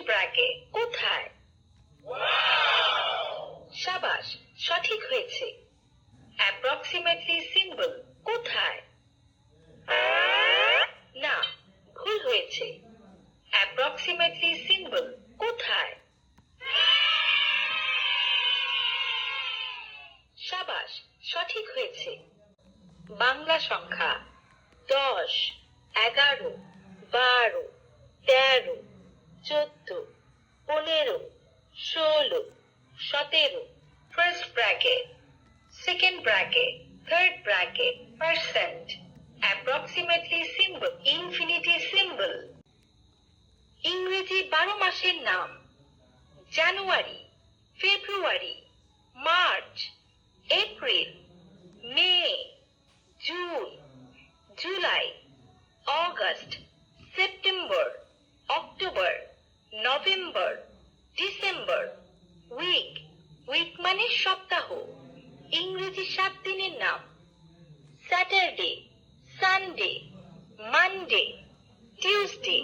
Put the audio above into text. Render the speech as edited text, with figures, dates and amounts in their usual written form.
Bracket কোথায়? সাবাস, সঠিক হয়েছে। অ্যাপ্রক্সিমেটলি সিম্বল কোথায়? না, ভুল হয়েছে। অ্যাপ্রক্সিমেটলি সিম্বল কোথায়? সাবাস, সঠিক হয়েছে। বাংলা সংখ্যা 10, 11, 12, 13, 14, 15, 16, 17, first bracket, second bracket, third bracket, percent, approximately symbol, infinity symbol. ইংরেজি 12 মাসের নাম: January, February, March, April, May, June, July, August, September, October, November, December. Week, week মানে সপ্তাহ। ইংরেজি 7 দিনের নাম: স্যাটারডে, সানডে, মানডে, টিউসডে,